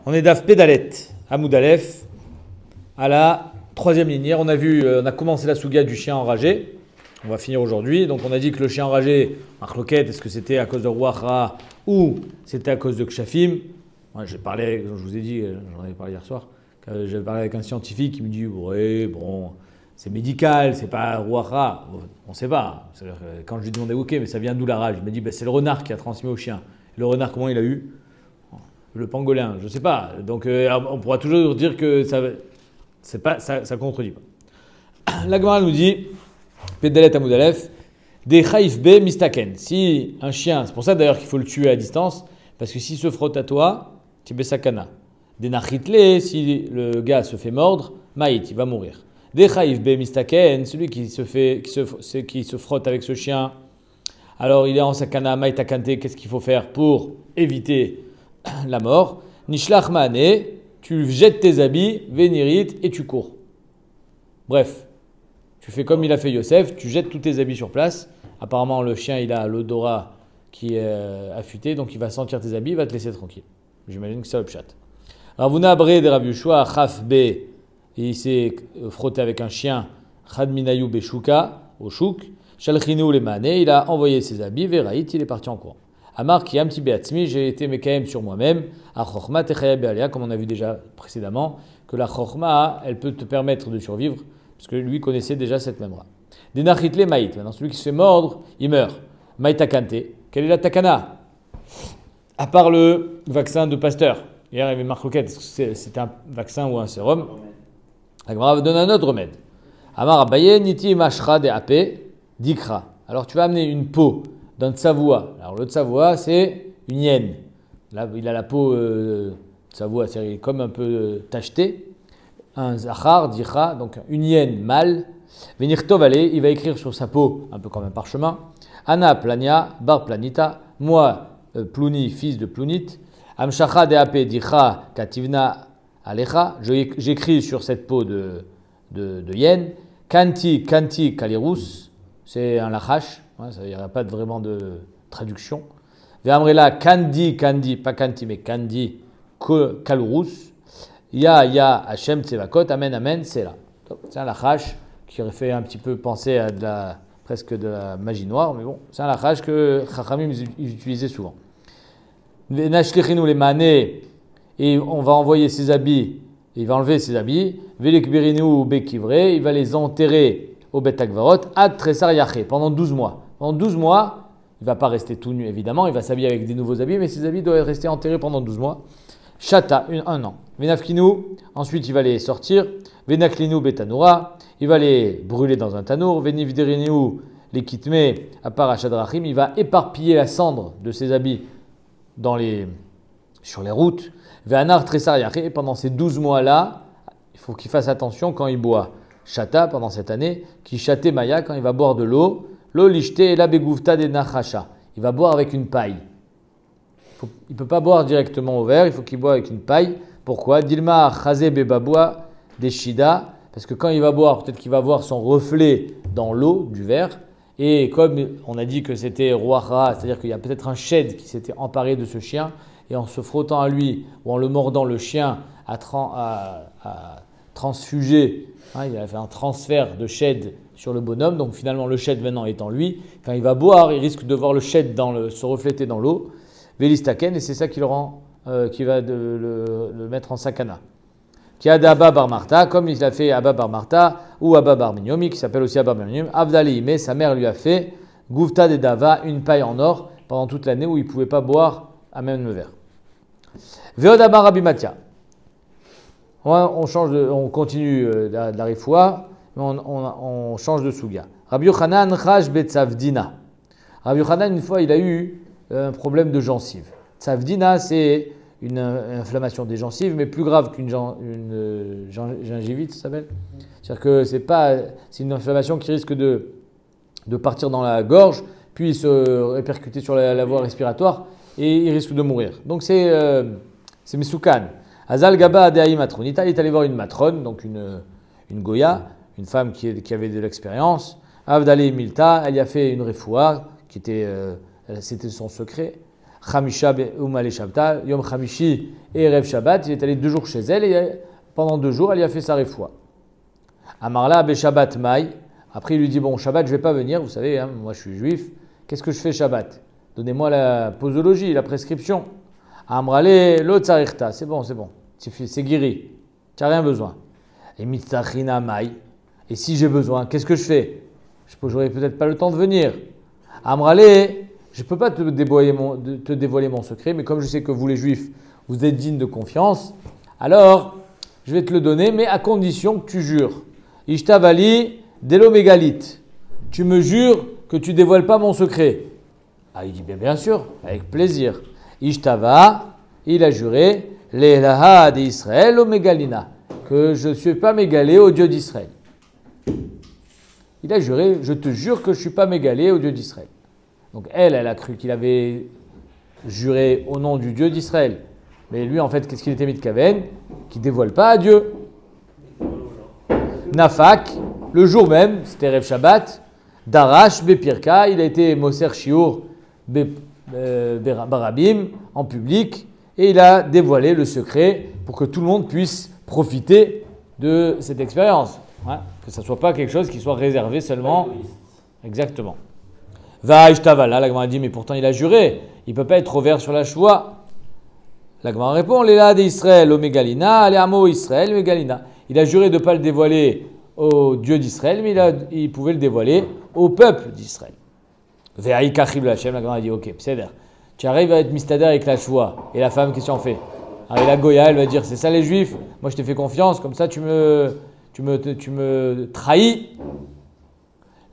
On est d'Af Pédalet, à Moudalef, à la troisième ligne. On a commencé la souga du chien enragé. On va finir aujourd'hui. Donc on a dit que le chien enragé, Marloquet, est-ce que c'était à cause de Ruach ou c'était à cause de Kshafim? Moi, j'ai parlé, je vous ai dit, j'en avais parlé hier soir, j'avais parlé avec un scientifique qui me dit ouais, bon, c'est médical, c'est pas Ruach. On ne sait pas. C'est-à-dire que quand je lui ai demandé ok, mais ça vient d'où la rage? Il m'a dit c'est le renard qui a transmis au chien. Le renard, comment il a eu? Le pangolin, je ne sais pas. Donc on pourra toujours dire que ça ne contredit pas. La Gemara nous dit Pédalet Amoudalef, des Chaïf B mistaken. Si un chien, c'est pour ça d'ailleurs qu'il faut le tuer à distance, parce que s'il se frotte à toi, tu es sakana. Des Nachitle, si le gars se fait mordre, maït, il va mourir. Des Chaïf B mistaken, celui qui se frotte avec ce chien, alors il est en sakana, maït akante, qu'est-ce qu'il faut faire pour éviter la mort? Nishlach maane, tu jettes tes habits, vénirit et tu cours. Bref, tu fais comme il a fait Yosef, tu jettes tous tes habits sur place. Apparemment, le chien, il a l'odorat qui est affûté, donc il va sentir tes habits, il va te laisser tranquille. J'imagine que c'est le pshat. Ravuna Bre de Rav Yoshua, Chaf B, il s'est frotté avec un chien, Chad Minayu Beshuka, au chouk, Shalchinu le maane, il a envoyé ses habits, Veraït, il est parti en courant. Amar qui est un petit beatzmi, j'ai été mekaem sur moi-même, à Chochma Techaya Bealia, comme on a vu déjà précédemment, que la Chochma, elle peut te permettre de survivre, parce que lui connaissait déjà cette même ra. Denachitle Maït, maintenant celui qui se fait mordre, il meurt. Maït Akante, quelle est la takana? À part le vaccin de Pasteur, hier il y avait Marc Roquette, est-ce que c'est un vaccin ou un sérum? La Gemara va donner un autre remède. Amar Abaye, Niti Mashra de Ape, Dikra. Alors tu vas amener une peau d'un tsavoua. Alors le tsavoua, c'est une hyène. Là, il a la peau tsavoua, c'est comme un peu tachetée. Un zachar, dikra, donc une hyène mâle. Venir tovale, il va écrire sur sa peau, un peu comme un parchemin. Ana plania, bar planita, moi, Plouni, fils de Plounit. Amshacha de ape dikra, kativna alecha. J'écris sur cette peau de hyène. Kanti, kanti, kalirus, c'est un lachash. Il n'y aura pas vraiment de traduction. Ve'amrela kandi, kandi, pas kanti, mais kandi, kalurus. Ya, Hachem, Tsevakot, Amen, Amen, c'est là. C'est un lachash qui aurait fait un petit peu penser à presque de la magie noire, mais bon, c'est un lachash que Chachamim utilisaient souvent. Ve'nashlichinu les mané, et on va envoyer ses habits, il va enlever ses habits. Ve'lekbirinu bekivre, il va les enterrer au Bet Akvarot, ad tresar yaché, pendant 12 mois. Pendant 12 mois, il ne va pas rester tout nu évidemment, il va s'habiller avec des nouveaux habits, mais ses habits doivent rester enterrés pendant 12 mois. Shata, un an. Venafkinu, ensuite il va les sortir. Venaklinu betanoura, il va les brûler dans un tanour. Venivderinu, les kitme, à part Achadrachim, il va éparpiller la cendre de ses habits sur les routes. Veanar tresar yaché, pendant ces 12 mois-là, il faut qu'il fasse attention quand il boit. Shata, pendant cette année, qui chate maya, quand il va boire de l'eau. L'eau lichte et la begoufta de nachasha. Il va boire avec une paille. Il ne peut pas boire directement au verre, il faut qu'il boive avec une paille. Pourquoi? Dilma chazé bebaboua des shida. Parce que quand il va boire, peut-être qu'il va voir son reflet dans l'eau du verre. Et comme on a dit que c'était ruach, c'est-à-dire qu'il y a peut-être un shed qui s'était emparé de ce chien. Et en se frottant à lui ou en le mordant, le chien a transfugé. Il a fait un transfert de shed sur le bonhomme. Donc finalement, le shed maintenant est en lui. Quand il va boire, il risque de voir le shed se refléter dans l'eau. Vélistaken, et c'est ça qui le rend, qui va le mettre en sakana. Qui a d'Abba Bar Martha, comme il a fait Abba Bar Martha ou Abba Bar Minyomi, qui s'appelle aussi Abba Bar Minyomi. Avdali, mais sa mère lui a fait Goufta de Dava, une paille en or, pendant toute l'année où il ne pouvait pas boire à même le verre. Veodabar Rabbi Matia. On continue la refoua, mais on change de souga. Rabbi Yochanan Chaj Betzavdina. Rabbi Yochanan, une fois, il a eu un problème de gencive. Tzavdina, c'est une inflammation des gencives, mais plus grave qu'une gingivite, ça s'appelle. C'est-à-dire que c'est une inflammation qui risque de partir dans la gorge, puis se répercuter sur la voie respiratoire, et il risque de mourir. Donc c'est Mesoukan. Azal Gaba Adeaï Matronita, il est allé voir une matrone, donc une Goya, une femme qui avait de l'expérience. Avdali Milta, elle y a fait une refoua, c'était son secret. Chamisha Umale Shabta, Yom Chamishi et Erev Shabbat. Il est allé 2 jours chez elle et pendant 2 jours, elle y a fait sa refoua. Amarla Be Shabbat Mai. Après, il lui dit, bon, Shabbat, je ne vais pas venir, vous savez, hein, moi je suis juif. Qu'est-ce que je fais Shabbat? Donnez-moi la posologie, la prescription. Amrale Lo Tsarichta. C'est bon, c'est guéri. Tu n'as rien besoin. Et Mitzachina Mai. Et si j'ai besoin, qu'est-ce que je fais? Je n'aurai peut-être pas le temps de venir. Amrale, je ne peux pas te dévoiler mon secret, mais comme je sais que vous les juifs, vous êtes dignes de confiance, alors je vais te le donner, mais à condition que tu jures. Ishtavali Delomégalite. Tu me jures que tu ne dévoiles pas mon secret. Ah, il dit bien sûr, avec plaisir. Ishtava, il a juré, L'Elaha d'Israël au Mégalina, que je ne suis pas mégalé au Dieu d'Israël. Il a juré, je te jure que je ne suis pas mégalé au Dieu d'Israël. Donc elle a cru qu'il avait juré au nom du Dieu d'Israël. Mais lui, en fait, qu'est-ce qu'il était mitkaven? Qui ne dévoile pas à Dieu. Nafak, le jour même, c'était Rev Shabbat, Darash, Bepirka, il a été Moser Shiur, Barabim, en public, et il a dévoilé le secret pour que tout le monde puisse profiter de cette expérience. Hein, que ça ne soit pas quelque chose qui soit réservé seulement. Exactement. Va Ishtavala, la Gemara dit, mais pourtant il a juré, il ne peut pas être ouvert sur la choua. La Gemara répond, Léla d'Israël, au Mégalina, Léamo Israël, Mégalina. Il a juré de ne pas le dévoiler au Dieu d'Israël, mais il pouvait le dévoiler au peuple d'Israël. Ve'aïka chibul Hashem, la Gemara dit, ok, c'est-à-dire, tu arrives à être mistader avec la choua, et la femme, qu'est-ce qu'on fait? Alors la Goya, elle va dire, c'est ça les juifs, moi je t'ai fait confiance, comme ça tu me trahis.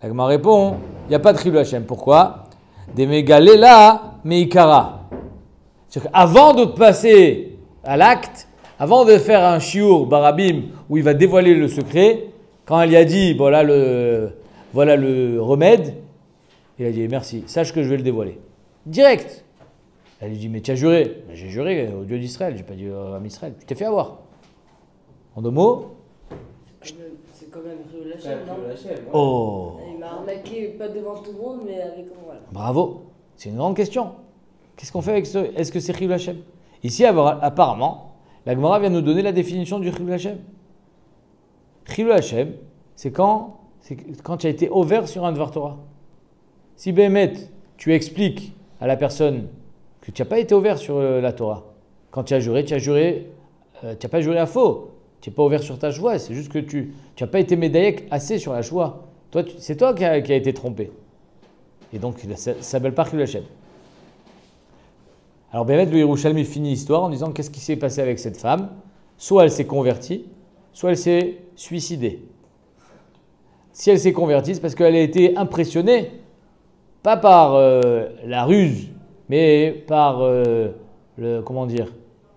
La Gemara répond, il n'y a pas de chibul Hashem. Pourquoi? Des mégaléla meikara. C'est-à-dire qu'avant de passer à l'acte, avant de faire un shiur barabim où il va dévoiler le secret, quand elle y a dit, voilà le remède, il a dit merci, sache que je vais le dévoiler. Direct. Elle lui dit, mais tu as juré. Mais j'ai juré au Dieu d'Israël, je n'ai pas dit à Israël. Tu t'es fait avoir. En 2 mots. C'est quand même Chibul Hashem, non? Oh. Il m'a arnaqué, pas devant tout le monde, mais avec moi. Bravo. C'est une grande question. Qu'est-ce qu'on fait avec ce? Est-ce que c'est Chibul Hashem? Ici, apparemment, la Gemara vient nous donner la définition du Chibul Hashem. Chibul Hashem, c'est quand tu as été ouvert sur un Dvar Torah. Si Béhémet, tu expliques à la personne que tu n'as pas été ouvert sur la Torah, quand tu as juré, tu n'as pas juré à faux. Tu n'es pas ouvert sur ta choix, c'est juste que tu n'as pas été médaillé assez sur la choix. C'est toi qui a été trompé. Et donc, ça s'appelle pas Chibul Hashem. Alors, Béhémet, le Yerushalmi finit l'histoire en disant qu'est-ce qui s'est passé avec cette femme. Soit elle s'est convertie, soit elle s'est suicidée. Si elle s'est convertie, c'est parce qu'elle a été impressionnée, pas par la ruse, mais par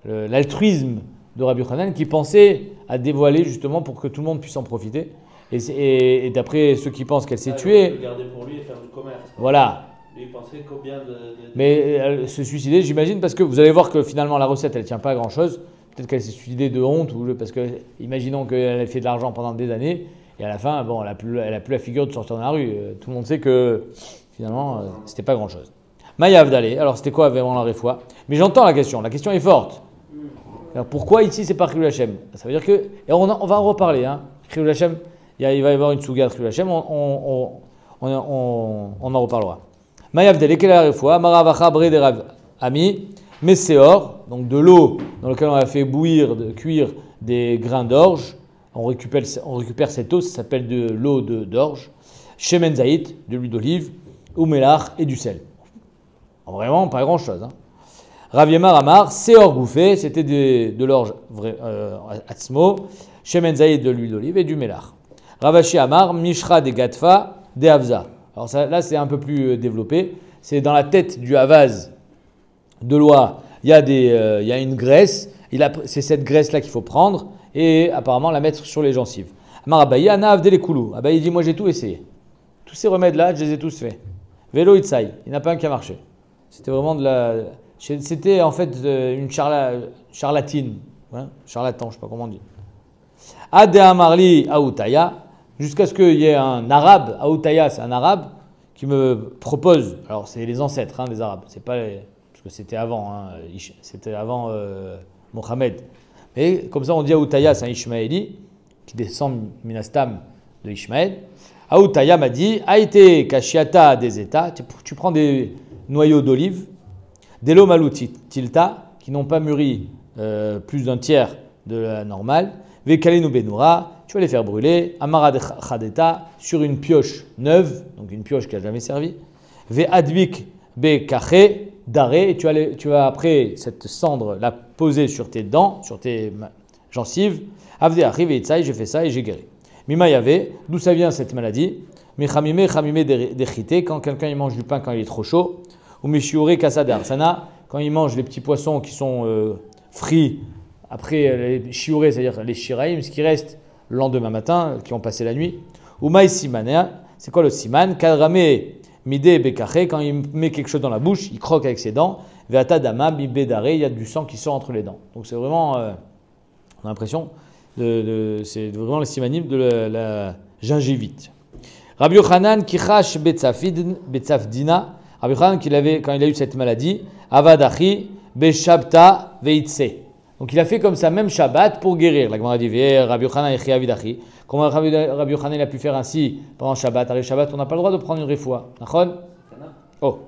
l'altruisme de Rabbi Yochanan qui pensait à dévoiler justement pour que tout le monde puisse en profiter. Et d'après ceux qui pensent qu'elle s'est tuée. Il garder pour lui et faire du commerce. Voilà. Lui, il pensait combien de. Mais elle se suicider, j'imagine, parce que vous allez voir que finalement la recette elle ne tient pas à grand chose. Peut-être qu'elle s'est suicidée de honte, parce que imaginons qu'elle a fait de l'argent pendant des années et à la fin, bon, elle n'a plus la figure de sortir dans la rue. Tout le monde sait que finalement, c'était pas grand chose. Maïa Avdalé, alors c'était quoi vraiment la réfoua? Mais j'entends la question est forte. Alors pourquoi ici c'est pas Chibul Hashem? Ça veut dire que, et on va en reparler, hein. Chibul Hashem, il va y avoir une souga de Chibul Hashem, on en reparlera. Maïa Avdalé, quelle est la réfoua? Maravacha Bre de Rav Ami, Messéor, donc de l'eau dans laquelle on a fait cuire des grains d'orge. On récupère cette eau, ça s'appelle de l'eau d'orge. Shemen Zayit, de l'huile d'olive, ou Melach et du sel. Vraiment pas grand chose. Hein. Rav Yemar Amar, Seor Gouffé, c'était de l'orge Atzmo, Shemen Zayit, de l'huile d'olive et du Melach. Ravashi Amar, Mishra de Gatfa, de Havza. Alors là c'est un peu plus développé. C'est dans la tête du Havaz de l'oie, il y a une graisse. C'est cette graisse-là qu'il faut prendre et apparemment la mettre sur les gencives. Amar Abaye, Ana Avdele Koulou. Abaye dit, moi j'ai tout essayé. Tous ces remèdes-là, je les ai tous faits. Vélo Itzai, il n'y en a pas un qui a marché. C'était vraiment c'était en fait une charlatine. Hein, charlatan, je ne sais pas comment on dit. Ade Amarli Aoutaya, jusqu'à ce qu'il y ait un arabe. Aoutaya, c'est un arabe qui me propose. Alors, c'est les ancêtres des arabes. C'est pas parce que c'était avant, Mohamed. Et comme ça, on dit Aoutaya, c'est un Ishmaéli qui descend Minastam de Ishmaël. Aoutaya m'a dit Aïté Kashiata des États, tu prends des noyaux d'olive, des lomalouti tilta, qui n'ont pas mûri plus d'un tiers de la normale, Vekalinu Benoura, tu vas les faire brûler, Amara Khadeta, sur une pioche neuve, donc une pioche qui n'a jamais servi, Ve Adbik Be Kaché, d'arrêt, et tu vas après cette cendre la poser sur tes dents, sur tes gencives. Avde arrive et j'ai fait ça et j'ai guéri. Mima Yave, d'où ça vient cette maladie? Mechamime dechite, quand quelqu'un il mange du pain quand il est trop chaud. Ou mishiure kasa de arsana, quand il mange les petits poissons qui sont frits après les shiure, c'est-à-dire les shiraim, ce qui reste le lendemain matin, qui ont passé la nuit. Ou maï simanea, c'est quoi le siman? Kadrame midé bekaché, quand il met quelque chose dans la bouche, il croque avec ses dents. Veata dama bibedare, il y a du sang qui sort entre les dents. Donc c'est vraiment, on a l'impression, c'est vraiment le simanim de la gingivite. Rabbi Yochanan kichash betzafdina, Rabbi Yochanan quand il a eu cette maladie, avadachi beshabta veitse. Donc il a fait comme ça, même Shabbat, pour guérir. La Gemara dit, Rabbi Yochanan echi avidachi. Comment Rabbi Yochanan il a pu faire ainsi pendant Shabbat? Après Shabbat, on n'a pas le droit de prendre une refoua. Nachon? Oh.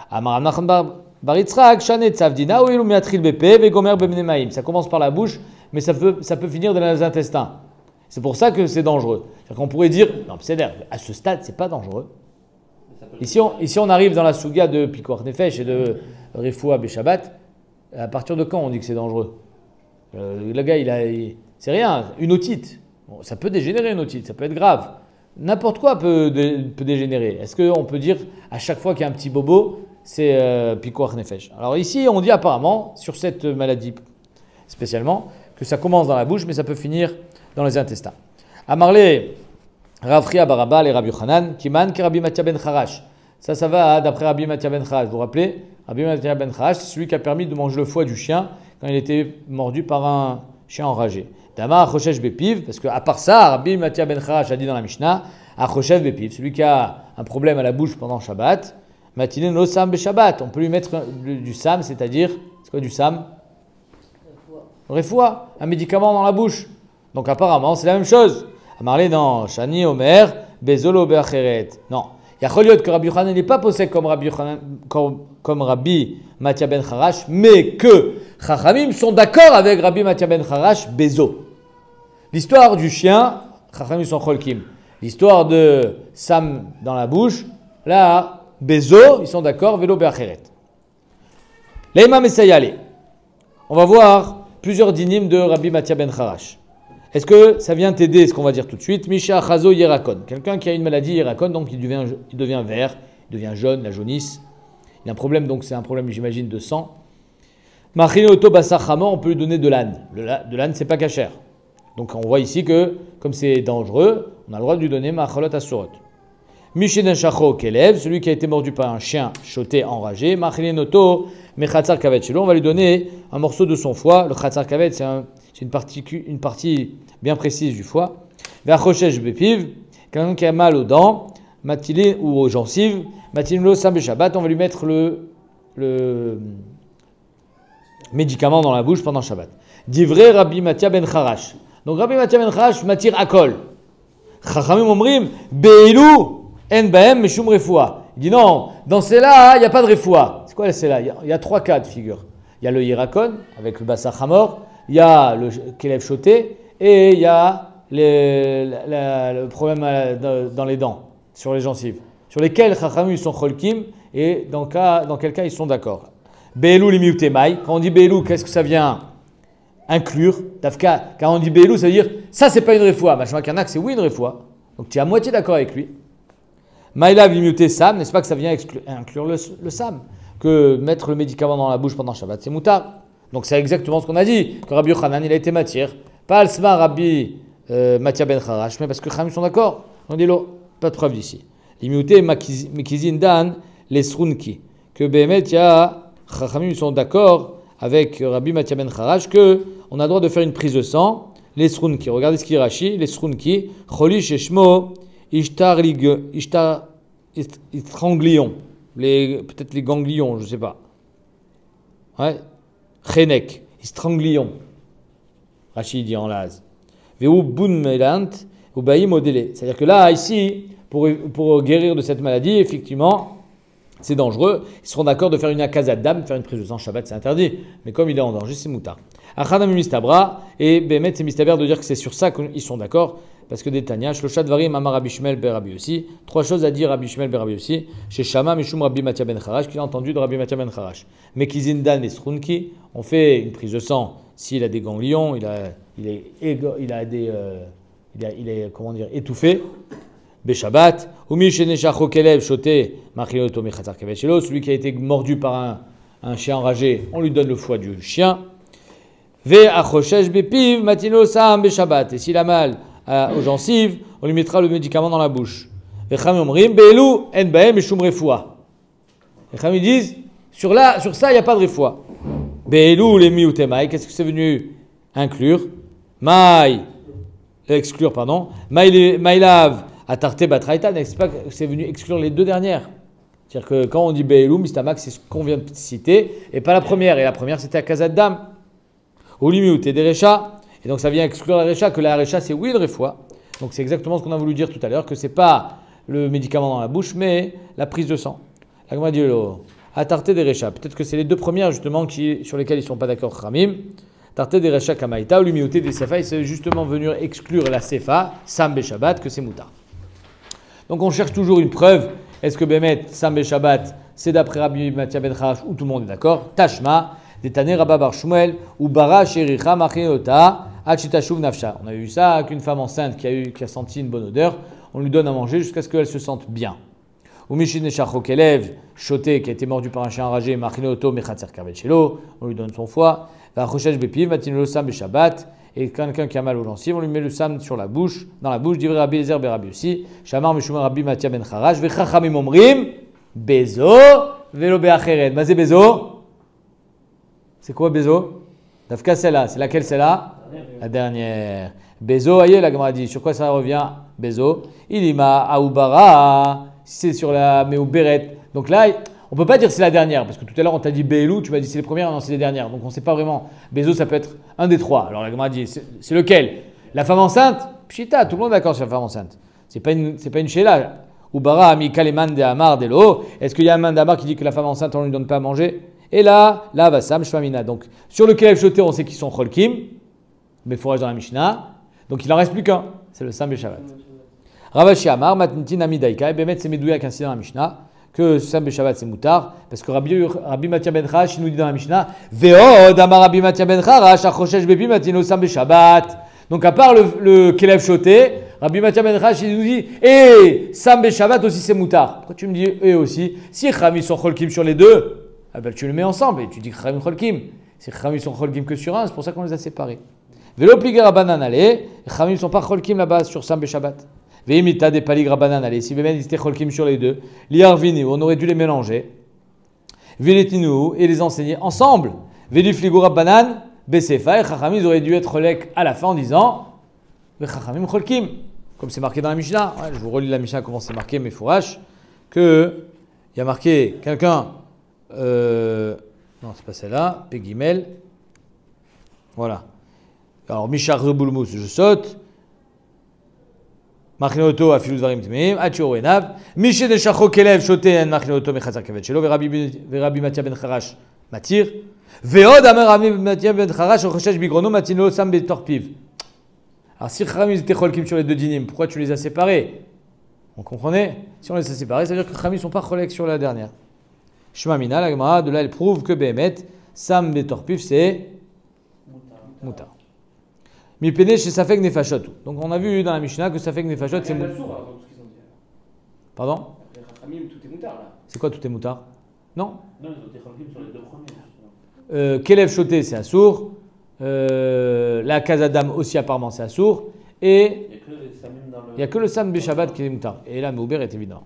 Amar Nachon bar Yitzchak, shanet tzavdina, ou ilu miatril bepe, vegomer bemnemaim. Ça commence par la bouche, mais ça peut finir dans les intestins. C'est pour ça que c'est dangereux. C'est-à-dire qu'on pourrait dire, non, c'est à ce stade, c'est pas dangereux. Ici, on arrive dans la souga de Pikuach Nefesh et de refoua beshabbat. À partir de quand on dit que c'est dangereux? Le gars, c'est rien, une otite. Bon, ça peut dégénérer une otite, ça peut être grave. N'importe quoi peut dégénérer. Est-ce qu'on peut dire à chaque fois qu'il y a un petit bobo, c'est Pikuach Nefesh? Alors ici, on dit apparemment, sur cette maladie spécialement, que ça commence dans la bouche, mais ça peut finir dans les intestins. Amarle, Ravria Baraba, les Rabbi Yochanan, Kiman, ki Rabbi Matia ben Charash. Ça va d'après Rabbi Matia ben Charash. Vous vous rappelez? Rabbi Matia ben Charash, c'est celui qui a permis de manger le foie du chien quand il était mordu par un chien enragé. Dama Achoshesh Bepiv, parce qu'à part ça, Rabbi Matia ben Charash a dit dans la Mishnah, Achoshesh Bepiv, celui qui a un problème à la bouche pendant Shabbat, Matine no Sam be Shabbat. On peut lui mettre du Sam, c'est-à-dire, c'est quoi du Sam? Refoua, un médicament dans la bouche. Donc apparemment, c'est la même chose. Amarle, non, Shani Omer, Bezolo Beacheret. Non. Il y a Choliot que Rabbi Yochanan n'est pas possède comme Rabbi Matia ben Charash, mais que Chachamim sont d'accord avec Rabbi Matia ben Charash, Bezo. L'histoire du chien, Chachamim sont Cholkim. L'histoire de Sam dans la bouche, là, Bezo, ils sont d'accord, Velo Beacheret. Leima Messayale. On va voir plusieurs dynimes de Rabbi Matia ben Charash. Est-ce que ça vient t'aider, ce qu'on va dire tout de suite? Misha Chazo Yerakon. Quelqu'un qui a une maladie Yerakon, donc il devient vert, il devient jaune, la jaunisse. Il a un problème, donc c'est un problème, j'imagine, de sang. Machinoto Basachama, on peut lui donner de l'âne. De l'âne, c'est pas cachère. Donc on voit ici que, comme c'est dangereux, on a le droit de lui donner Macholot Asurot. Mishiden Shacho Kelev, celui qui a été mordu par un chien choté, enragé. Machinoto Mechatzar Kavet Shelo, on va lui donner un morceau de son foie. Le Chatzar Kavet, c'est une partie bien précise du foie. Vachoshesh Bepiv, quelqu'un qui a mal aux dents, matilé ou aux gencives, matilé Sam Shabbat, on va lui mettre le médicament dans la bouche pendant Shabbat. Divrei Rabbi Matia ben Charash. Donc Rabbi Matia ben Charash matir akol. Chachamim omrim be'ilu en bahem meshum refoua. Il dit non, dans celle-là, il n'y a pas de refoua. C'est quoi celle-là? Il y a trois cas de figure. Il y a le Yerakon avec le Bassar Hamor. Il y a le Kelev choté et il y a le problème dans les dents, sur les gencives, sur lesquels Chachamim sont Cholkim et dans quel cas ils sont d'accord. Be'elu limiutemai, quand on dit Be'elu, qu'est-ce que ça vient inclure? Dafka, quand on dit Be'elu, ça veut dire ça c'est pas une refoua. Machma Kanak, c'est oui une refoua. Donc tu es à moitié d'accord avec lui. Maïlav limiuté Sam, n'est-ce pas que ça vient inclure le Sam? Que mettre le médicament dans la bouche pendant Shabbat, c'est moutar. Donc c'est exactement ce qu'on a dit, que Rabbi Yochanan il a été matière. Pas Alsma Rabbi Matia ben Charash, mais parce que Chachamim sont d'accord. On dit là, pas de preuve d'ici. Limiuté Mekizin Dan, les Srunki. Que Behemet, il y a Chachamim sont d'accord avec Rabbi Matia ben Charash qu'on a le droit de faire une prise de sang. Les Srunki, regardez ce qu'il Rashi, les Srunki, Choli Sheshmo, Ichtranglion. Peut-être les ganglions, je ne sais pas. Ouais. Chenek, stranglion. Rachid dit en laz. Veu bun melant, ou baïm modélé. C'est-à-dire que là, ici, pour guérir de cette maladie, effectivement, c'est dangereux. Ils seront d'accord de faire une akazat dam, faire une prise de sang Shabbat, c'est interdit. Mais comme il est en danger, c'est moutard. Achadam mistabra, et Bémet, c'est mistaber de dire que c'est sur ça qu'ils sont d'accord. Parce que des Tanya, Shloshat Varim, Amar Rabbi Shmuel ben Rabbi aussi. Trois choses à dire Rabbi Shmuel ben Rabbi aussi. Chez Shama, Mishum Rabbi Matia ben Charash, qu'il a entendu de Rabbi Matia ben Charash. Mais Kizindan et Srunki, on fait une prise de sang s'il a des ganglions, il est comment dire, étouffé. Beshabbat, Umi Shenesha Chokelev, Shoté, Machinoto Mechatzar Kavechelo, celui qui a été mordu par un chien enragé, on lui donne le foie du chien. Ve Achoshesh Bepiv, Matino Sam Beshabbat. Et s'il a mal aux gencives, on lui mettra le médicament dans la bouche. Les Chamimrim, Be'elu, En Baem, Meshum Refoua. Les Chamim disent, sur ça, il n'y a pas de refoua. Be'elu, les miutemai, qu'est-ce que c'est venu inclure? Exclure, pardon. Maïlav, Atarte Batraïta, n'est-ce pas que c'est venu exclure les deux dernières? C'est-à-dire que quand on dit Be'elu, Mistamak, c'est ce qu'on vient de citer, et pas la première. Et la première, c'était à Kazad Dam. Ou limiute des Recha. Et donc ça vient exclure la Recha, que la Recha c'est oui le refoua. Donc c'est exactement ce qu'on a voulu dire tout à l'heure, que c'est pas le médicament dans la bouche, mais la prise de sang. La Gemara dit Atarte des Recha. Peut-être que c'est les deux premières justement sur lesquelles ils ne sont pas d'accord, Khamim. Atarte des Recha Kamaïta, ou l'immunité des Sefa, c'est justement venir exclure la Sefa, Sam Beshabbat, que c'est Moutar. Donc on cherche toujours une preuve. Est-ce que Bémet, Sam Beshabbat, c'est d'après Rabbi Matia ben Charash, où tout le monde est d'accord? Tashma, Détané Rabba Bar Shmuel, ou Bara Shericha Machinota. Nafsha. On a vu ça qu'une femme enceinte qui a senti une bonne odeur, on lui donne à manger jusqu'à ce qu'elle se sente bien. Ou Mishin Kelev, Choté, qui a été mordu par un chien enragé, Machinoto Mechatzer Kavechelo, on lui donne son foie. Va Rochesh Bepiv, Matinolo Sam Beshabbat, et quelqu'un qui a mal aux gencives, on lui met le sam sur la bouche, dans la bouche, d'Ivre Rabbi Ezer Berabi aussi. Shamar Mishum Rabbi Matia ben Charash, Vechachamim Omrim, Bezo, Velo Beacheret. Mazé Bezo. C'est quoi Bezo? Dafka celle-là, c'est laquelle celle-là? La dernière. Bezo, aïe, la Gemara dit. Sur quoi ça revient? Bezo. Ilima, Aoubara. C'est sur la Meouberet. Donc là, on ne peut pas dire c'est la dernière. Parce que tout à l'heure, on t'a dit Beelou. Tu m'as dit c'est les premières. Non, c'est les dernières. Donc on ne sait pas vraiment. Bezo, ça peut être un des trois. Alors la Gemara dit c'est lequel? La femme enceinte? Pshita, tout le monde est d'accord sur la femme enceinte. C'est pas une Sheila. Oubara, Ami Kaleman de Amar Delo. Est-ce qu'il y a un man d'Amar qui dit que la femme enceinte, on ne lui donne pas à manger? Et là, Vassam, Shvamina. Donc sur le Kelev Shoté, on sait qu'ils sont Cholkim. Mais forage dans la Mishnah. Donc il n'en reste plus qu'un, c'est le Sam Beshabbat. Ravashi Amar, Matnitin Amidaika, et Bémet c'est Medouyak ainsi dans la Mishnah, que Sam Beshabbat c'est Moutar, parce que Rabbi Matia ben Charash, il nous dit dans la Mishnah, Veod Amar Rabbi Matia ben Charash, Achoshesh Bepi Matino Sam Beshabbat. Donc à part le Kelev Shoté, Rabbi Matia ben Charash, il nous dit, Sam Beshabbat aussi c'est Moutar. Pourquoi tu me dis, aussi? Si Chami sont Cholkim sur les deux, ben, tu le mets ensemble et tu dis Chami Cholkim. Si Chami sont Cholkim que sur un, c'est pour ça qu'on les a séparés. Vélo pliger Rabbanan allez, les Chamim ne sont pas Cholkim là-bas sur Sam Beshabbat. Veimita des palig Rabbanan allez, si Bémen ils étaient Cholkim sur les deux, Liarvinu, on aurait dû les mélanger. Véletinu et les enseigner ensemble. Vélu fligo Rabbanan, Besefa et Chachamim ils auraient dû être Cholek à la fin en disant les Chachamim Cholkim. Comme c'est marqué dans la Mishnah, je vous relis la Mishnah comment c'est marqué, mais fourrache, que il y a marqué quelqu'un, non c'est pas celle-là, Pegimel, voilà. Alors, Mishar Zobulmus, je saute. Machinoto a filou dvarim tmeim. Atchiro enav. Mishe de Shacho Kelev shoten Machinoto mechazar kevet shelo. Verabi Matia ben Charash matir. Veod amer Rabbi Matia ben Charash ochoshesh bigrono matino sam betorpiv. Alors, si Chachamim étaient cholkim sur les deux dinim, pourquoi tu les as séparés? On comprenait? Si on les a séparés, ça veut dire que Chachamim ne sont pas cholek sur la dernière. Shema Mina, la Gemara, de là, elle prouve que Behemet, sam betorpiv, c'est Moutar. Mipene chez Safek Nefashot. Donc on a vu dans la Mishnah que Safek Nefashot c'est Moutar. Pardon? Tout est Moutar là. C'est quoi tout est Moutar? Non? Non, ils ont été Cholkim sur les deux premiers. Kelev Shoté c'est Assour. La Kazadam aussi apparemment c'est Assour. Et il n'y a que le Sam Beshabbat qui est Moutar. Et là Mouber est évident.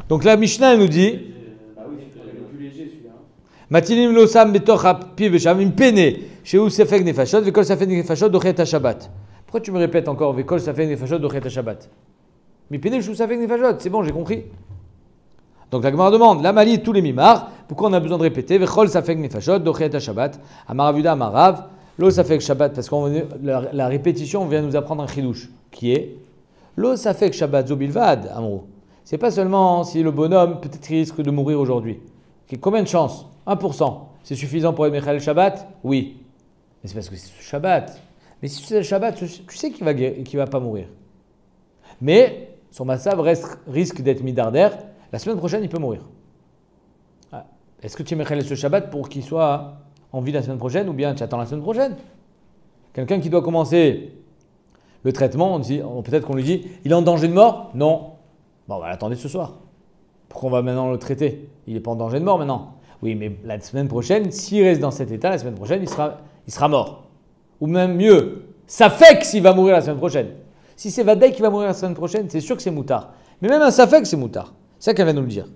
Donc la Mishnah elle nous dit. Bah oui, c'est le plus léger celui-là. Matilim lo Sam Betoch Piv Shamim Pene. Chez où Safek Nefashot, Vekol Safek Nefashot dochet Shabbat. Pourquoi tu me répètes encore Vekol Safek Nefashot dochet Shabbat? Mais Pene Chou Safek Nefashot, c'est bon, j'ai compris. Donc la Gemara demande, la Mali tous les mimars, Pourquoi on a besoin de répéter? Vechol safek nefashot, dochet Shabbat, amaravuda amarav, lo safek Shabbat, parce que la répétition vient nous apprendre un chidouche, qui est lo safek Shabbat zobilvad, amrou. C'est pas seulement si le bonhomme peut-être risque de mourir aujourd'hui. Combien de chances? 1%. C'est suffisant pour être Mechal Shabbat? Oui. Mais c'est parce que c'est le Shabbat. Mais si c'est le Shabbat, tu sais qu'il va pas mourir. Mais son massav risque d'être midarder. La semaine prochaine, il peut mourir. Ah. Est-ce que tu es Mechal ce Shabbat pour qu'il soit en vie la semaine prochaine ou bien tu attends la semaine prochaine? Quelqu'un qui doit commencer le traitement, peut-être qu'on lui dit il est en danger de mort? Non. Bon, on va l'attendre ce soir. Pourquoi on va maintenant le traiter? Il n'est pas en danger de mort maintenant. Oui, mais la semaine prochaine, s'il reste dans cet état, la semaine prochaine, il sera mort. Ou même mieux, ça fait que s'il va mourir la semaine prochaine. Si c'est Vadaï qui va mourir la semaine prochaine, c'est sûr que c'est moutard. Mais même un safek, c'est moutard. C'est ça qu'elle vient nous le dire.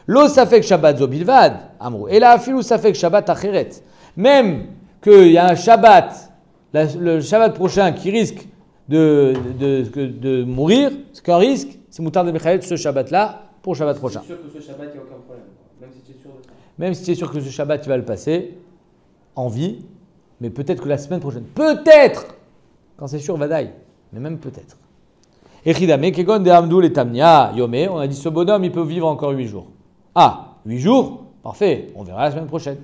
Lo safek Shabbat zo bilvad, amrou. Et là, filou safek Shabbat acheret. Même qu'il y a un Shabbat, le Shabbat prochain qui risque de mourir, c'est qu'un risque, c'est moutard de Michael ce Shabbat-là pour le Shabbat prochain. C'est sûr que ce Shabbat, il n'y a aucun problème. Même si tu es sûr de ça. Même si tu es sûr que ce Shabbat, tu vas le passer en vie, mais peut-être que la semaine prochaine, peut-être, quand c'est sûr, Vadaï, mais même peut-être. Echidame, Kegon de Hamdoul et Tamnia, Yomé, on a dit ce bonhomme, il peut vivre encore 8 jours. Ah, 8 jours, parfait, on verra la semaine prochaine.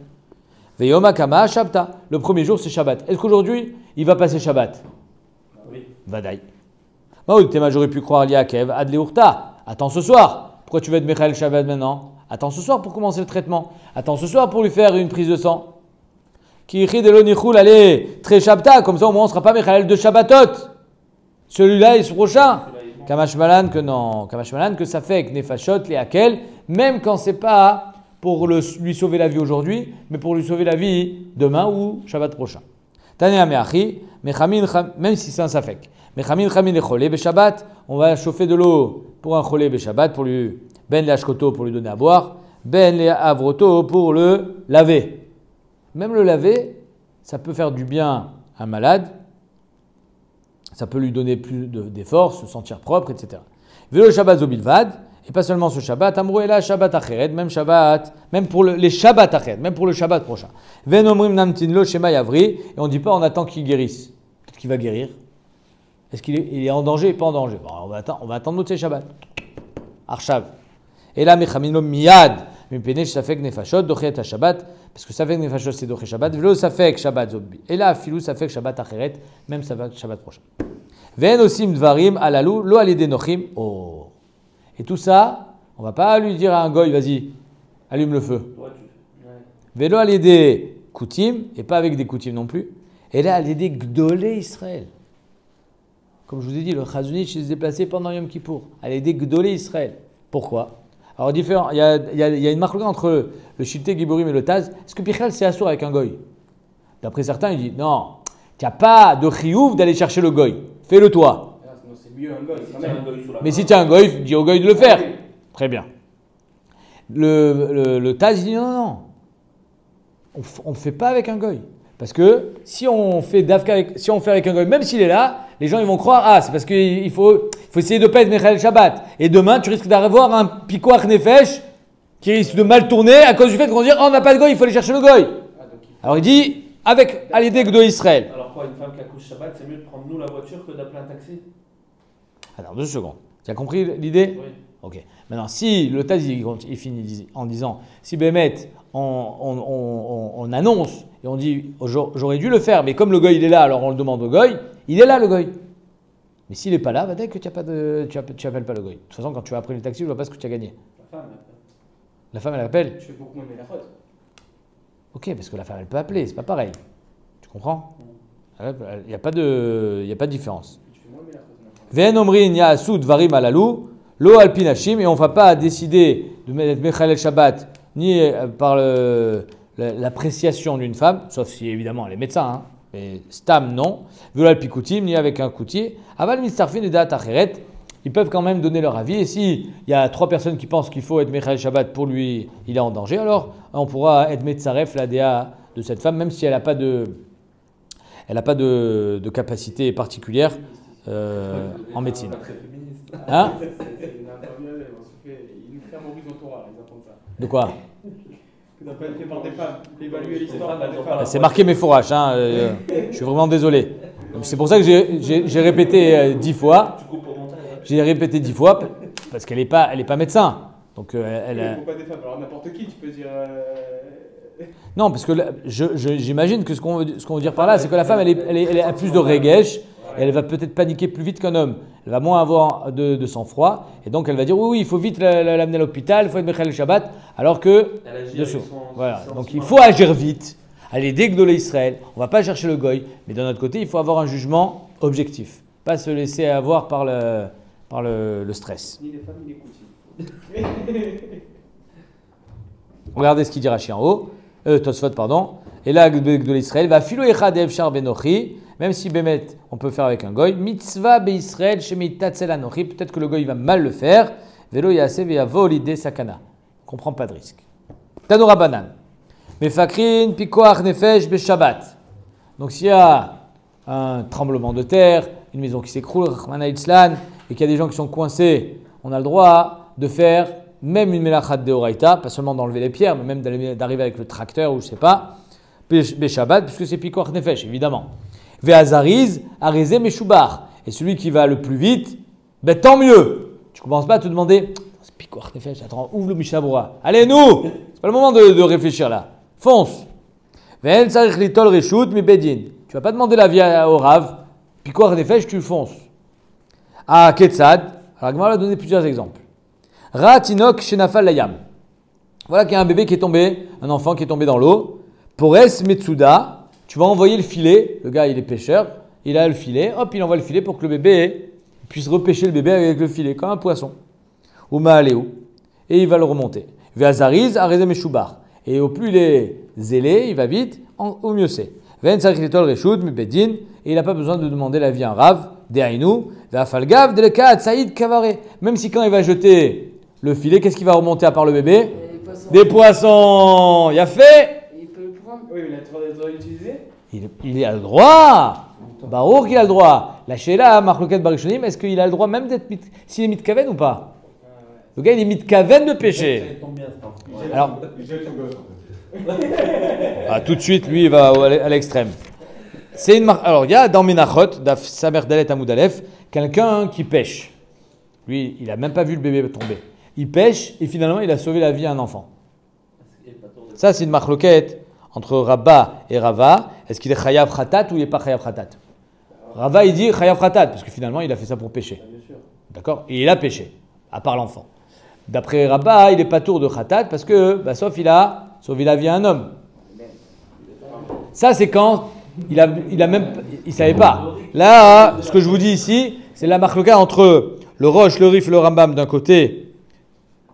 Veyoma Kama Shabta, le premier jour c'est Shabbat. Est-ce qu'aujourd'hui, il va passer Shabbat? Oui. Vadaï. Maoud, j'aurais pu croire Liakev, Adle Urta. Attends ce soir. Pourquoi tu veux être Mechael Shabbat maintenant? Attends ce soir pour commencer le traitement. Attends ce soir pour lui faire une prise de sang. Qui rit de l'onichoul, allez, très Shabta, comme ça au moins on ne sera pas Mechael de Shabbatot. Celui-là est ce prochain. Kamashmalan que non. Kamashmalan que ça fait que Nefashot, Liakel, même quand c'est pas pour lui sauver la vie aujourd'hui, mais pour lui sauver la vie demain ou Shabbat prochain. Tania Meachi, même si c'est un safek. Mechamin chamin le cholé Shabbat, on va chauffer de l'eau pour un cholé Shabbat, pour lui ben le hashkoto pour lui donner à boire, ben le avroto pour le laver. Même le laver, ça peut faire du bien à un malade, ça peut lui donner plus d'efforts, se sentir propre, etc. Velo Shabbat zobilvad, et pas seulement ce Shabbat, amrou et la Shabbat acheret, même Shabbat, même pour les Shabbat acheret, même pour le Shabbat prochain. Venomrim namtin lo shema yavri, et on ne dit pas on attend qu'il guérisse. Peut-être qu'il va guérir. Est-ce qu'il est en danger ou pas en danger? Bon, on va attendre notre Shabbat. Arshav. Et là, mechamino miyad. Mipene safek nefashot dochet Shabbat. Parce que safek nefashot c'est dochet Shabbat. Velo safek Shabbat zobi. Et là, filou safek Shabbat acheret. Même Shabbat prochain. Ven osim dvarim alalou lo alide nochim. Oh. Et tout ça, on ne va pas lui dire à un goy, vas-y, allume le feu. Velo alide koutim. Et pas avec des koutim non plus. Et là, alide gdolé Israël. Comme je vous ai dit, le Chazonich s'est déplacé pendant Yom Kippour. Elle est des Gdolé Israël. Pourquoi? Alors, différent. Il y a une marque entre le Shilté Giborim et le Taz. Est-ce que Pichal c'est assourd avec un goy? D'après certains, il dit non, tu n'as pas de chiouf d'aller chercher le goy. Fais-le toi. C'est mieux un goy. Mais si tu as un goy, dis au goy de le faire. Très bien. Le Taz, il dit non. On ne fait pas avec un goy. Parce que si on fait avec un goy, même s'il est là, les gens ils vont croire, ah c'est parce qu'il faut essayer de ne pas être Mechael Shabbat. Et demain tu risques d'avoir un pikoach nefesh qui risque de mal tourner à cause du fait qu'on dit, oh on n'a pas de goy, il faut aller chercher le goy. Alors il dit, avec Alidé Gdo Israël. Alors quoi, une femme qui accouche Shabbat, c'est mieux de prendre nous la voiture que d'appeler un taxi? Alors 2 secondes. Tu as compris l'idée? Oui. Ok. Maintenant, si le Taz il finit en disant, si Bémet, on annonce et on dit, j'aurais dû le faire, mais comme le goy il est là, alors on le demande au goy, il est là le goy. Mais s'il n'est pas là, dès que tu n'appelles pas le goy. De toute façon, quand tu vas après le taxi, tu ne vois pas ce que tu as gagné. La femme, elle appelle. Je fais beaucoup moins la faute. Ok, parce que la femme, elle peut appeler, c'est pas pareil. Tu comprends? Il n'y a pas de différence. Tu fais moins la faute. Ve'en omrin ya'asu dvarim alalou, lo alpinashim, et on ne va pas décider de mettre Mechalel Shabbat ni par l'appréciation d'une femme, sauf si évidemment elle est médecin, hein, mais stam non, Ve'lo alpikutim, ni avec un coutier, aval mistarfin et da'at acheret, ils peuvent quand même donner leur avis, et s'il y a 3 personnes qui pensent qu'il faut être Mechalel Shabbat pour lui, il est en danger, alors on pourra être Metzaref, la DA de cette femme, même si elle n'a pas de capacité particulière en médecine. Pas très féministe. Hein? C'est une interview, il nous ferme au horizontal, ils entendent ça. De quoi? Que n'a pas été fait par des femmes. Évaluer l'histoire femmes, par elles des ont femmes. pas C'est marqué mes fourrages, hein, je suis vraiment désolé. Donc, c'est pour ça que j'ai répété 10 fois. Tu coupes au montage. J'ai répété 10 fois parce qu'elle n'est pas médecin. Donc, Il ne faut pas des femmes. Alors n'importe qui, tu peux dire. Non, parce que là, j'imagine que ce qu'on veut dire par là, c'est que la femme, elle a plus de regesh, et elle va peut-être paniquer plus vite qu'un homme. Elle va moins avoir de sang-froid, et donc elle va dire oui, il faut vite l'amener à l'hôpital, il faut être Mechel le Shabbat, alors que. Elle agit dessous. avec son Voilà. Donc il sentiment. faut agir vite, aller dégdoler Israël. On ne va pas chercher le goy, mais d'un autre côté, il faut avoir un jugement objectif, pas se laisser avoir par le stress. Ni les femmes, ni les coutines. Regardez ce qu'il dit Rashi en haut. Tosfot, pardon. Et là, de l'Israël, va filo echad efshar benochi, même si Bémet, on peut faire avec un goy. Mitzvah be Israël shemi tatzel anochi, peut-être que le goy va mal le faire. Velo yase ve'yavo l'idée sakana. On ne prend pas de risque. Tanora banan. Mefakrin pikoach nefesh be Shabbat. Donc s'il y a un tremblement de terre, une maison qui s'écroule, Rahmana Itzlan, et qu'il y a des gens qui sont coincés, on a le droit de faire même une melachat de Horaïta, pas seulement d'enlever les pierres, mais même d'arriver avec le tracteur ou je sais pas, Shabbat, puisque c'est Pikoach Nefesh, évidemment. Ve'azariz, arizé Meshubar. Et celui qui va le plus vite, ben tant mieux. Tu ne commences pas à te demander, c'est Pikoach Nefesh, attends, ouvre le Mishabura. Allez, nous, c'est pas le moment de réfléchir là. Fonce. Ve'en sarich litol reshut mi bedin. Tu vas pas demander l'avis au Rav, Pikoach Nefesh, tu fonces. À Ketzad, alors Gemara a donné plusieurs exemples. Ratinok shenafal layam. Voilà qu'il y a un bébé qui est tombé, un enfant qui est tombé dans l'eau. Pores metsuda, tu vas envoyer le filet. Le gars, il est pêcheur, il a le filet. Hop, il envoie le filet pour que le bébé puisse repêcher le bébé avec le filet, comme un poisson. Ou ma'aleu. Et il va le remonter. Ve'azariz arezem eshubar. Et au plus il est zélé, il va vite, au mieux c'est. Ve'en sarich litol reshut mi bedin. Et il n'a pas besoin de demander l'avis à un rav. De'ainu. Ve'afalgav delekad saïd kavare. Même si quand il va jeter le filet, qu'est-ce qui va remonter à part le bébé? Les poissons. Des poissons. Il a fait. Il peut le prendre. Oui, mais il a le droit d'utiliser. Il a le droit. Barour qu'il a le droit. La Sheila, Marloket Barishonim, est-ce qu'il a le droit même d'être s'il est mitkaven ou pas? Le gars, il est mitkaven de péché. Ça tombe bien, cet enfant. Alors, Il jette son gosse en fait. tout de suite, lui, il va à l'extrême. Alors, il y a dans Menachot, Daf Samer Dalet Amoud Aleph, quelqu'un qui pêche. Lui, il n'a même pas vu le bébé tomber. Il pêche et finalement, il a sauvé la vie à un enfant. Ça, c'est une marloquette entre Rabba et Rava. Est-ce qu'il est chayav khatat ou il n'est pas chayav khatat? Rava, il dit chayav khatat parce que finalement, il a fait ça pour pêcher. Bien sûr. D'accord? Et il a pêché, à part l'enfant. D'après Rabba, il n'est pas tour de khatat parce que, sauf il a sauvé la vie à un homme. Ça, c'est quand il savait pas. Là, ce que je vous dis ici, c'est la marloquette entre le Roche, le Rif et le Rambam d'un côté,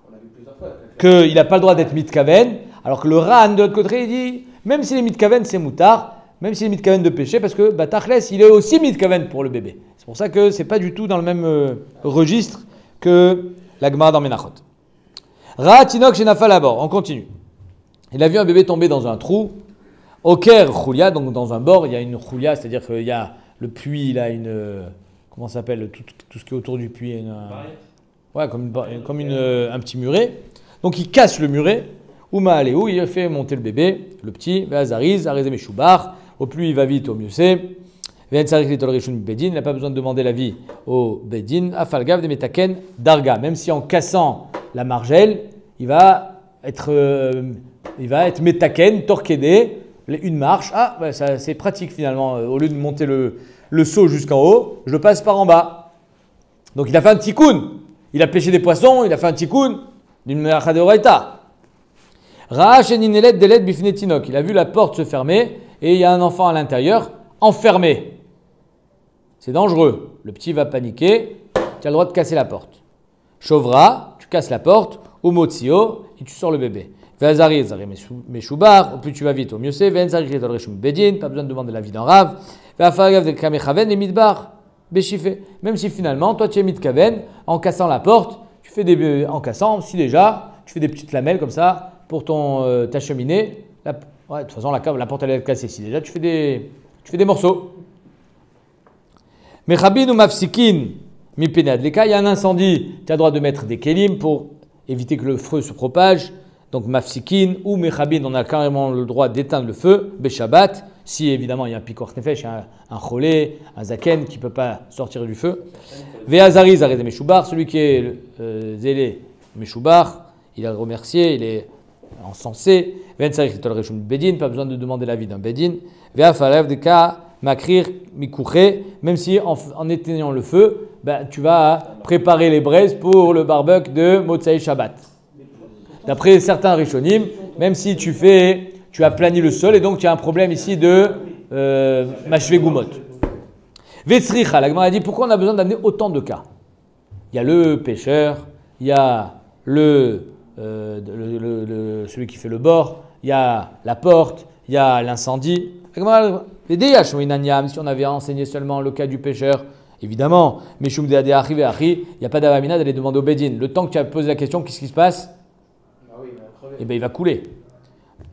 On l'a vu plusieurs fois. qu'il n'a pas le droit d'être mitkaven, alors que le Ran de l'autre côté, il dit, même s'il est mitkaven, c'est moutard, même s'il est mitkaven de péché, parce que Tachles, il est aussi mitkaven pour le bébé. C'est pour ça que c'est pas du tout dans le même registre que la Gemara dans Menachot. Ra Tinok Shenafal Abor, on continue. Il a vu un bébé tomber dans un trou, Oker Choulia, donc dans un bord, il y a une Choulia, c'est-à-dire qu'il y a le puits, il a une. Comment ça s'appelle tout ce qui est autour du puits, ouais, comme un petit muret. Donc il casse le muret. Ouma Aléou, il fait monter le bébé, le petit. Ve'azariz, arizé meshubar. Au plus il va vite, au mieux c'est. Ve'en sarik litol rishun bedin. Il n'a pas besoin de demander l'avis au bedin. Afalgav de metaken darga. Même si en cassant la margelle, il va être metaken, torquédé, une marche. Ah, ouais, ça, c'est pratique finalement. Au lieu de monter le seau jusqu'en haut, je le passe par en bas. Donc il a fait un tikkun. Il a pêché des poissons, il a fait un tikkun d'une melacha de Horaïta. Ra'ach eninelet delet bifne tinok. Il a vu la porte se fermer et il y a un enfant à l'intérieur enfermé. C'est dangereux. Le petit va paniquer. Tu as le droit de casser la porte. Chauvra, tu casses la porte. Umotsio, et tu sors le bébé. Ve'azari, zari meshubar. Au plus tu vas vite, au mieux c'est. Ve'enzari litol reshum bedin. Pas besoin de demander l'avis d'un rave. Ve'afagav de kamechaven et midbar. Béchifé. Même si finalement, toi tu es mitkaven, en cassant la porte, tu fais en cassant, si déjà, tu fais des petites lamelles comme ça pour ta cheminée. Ouais, de toute façon, la porte elle est cassée. Si déjà, tu fais des morceaux. Mechabin ou mafsikin, mi penad. Les cas, il y a un incendie, tu as le droit de mettre des kelim pour éviter que le feu se propage. Donc mafsikin ou mechabin, on a carrément le droit d'éteindre le feu, Beshabbat, si évidemment il y a un pikuach nefesh, un cholé, un zaken qui ne peut pas sortir du feu. Ve'azari zarez meshubar, celui qui est zélé meshubar, il a remercié, il est encensé. Ve'en sarich litol reshum bedin, pas besoin de demander l'avis d'un bedin. Ve'afalev deka makrir mikouche, même si en éteignant le feu, ben, tu vas préparer les braises pour le barbecue de Motsai Shabbat. D'après certains rishonim, même si tu as plani le sol et donc tu as un problème ici de mashve gumot. Vetzricha, la Gemara a dit pourquoi on a besoin d'amener autant de cas. Il y a le pêcheur, il y a celui qui fait le bord, il y a la porte, il y a l'incendie. Si on avait enseigné seulement le cas du pêcheur, évidemment, mais il n'y a pas d'avamina d'aller demander au bedin. Le temps que tu as posé la question, qu'est-ce qui se passe? Eh bien, il va couler.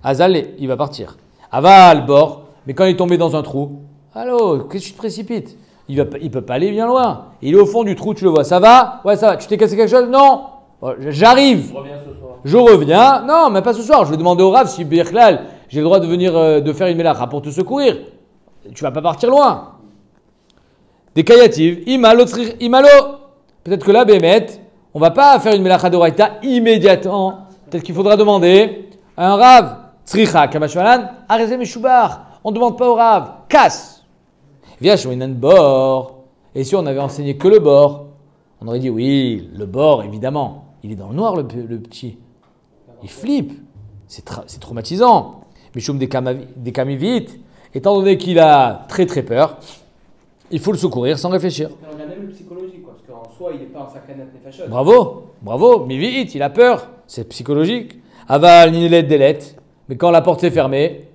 Azal, il va partir. Aval, bord, mais quand il est tombé dans un trou, allô, qu'est-ce que tu te précipites? Il ne peut pas aller bien loin. Il est au fond du trou, tu le vois. Ça va? Ouais, ça va. Tu t'es cassé quelque chose? Non. Bon, j'arrive. Je reviens ce soir. Je reviens. Non, mais pas ce soir. Je vais demander au Rav si Birklal, j'ai le droit de venir de faire une mélacha pour te secourir. Tu vas pas partir loin. Des kayatives. Imalo. Peut-être que là, Bémet, on va pas faire une mélacha d'oraita immédiatement. Peut-être qu'il faudra demander à un Rav. Tzricha, kamashmalan, arezé meshubar. On ne demande pas au Rav. Casse. Viens, bord. Et si on avait enseigné que le bord, on aurait dit oui, le bord, évidemment. Il est dans le noir, le petit. Il flippe. C'est traumatisant. Mishum des kamivit, étant donné qu'il a très très peur, il faut le secourir sans réfléchir. On a même le psychologique, quoi, parce qu'en soi, il n'est pas en sakanat nefashot. Bravo, mivit, il a peur. C'est psychologique. Aval, ninelet, delet. Mais quand la porte est fermée,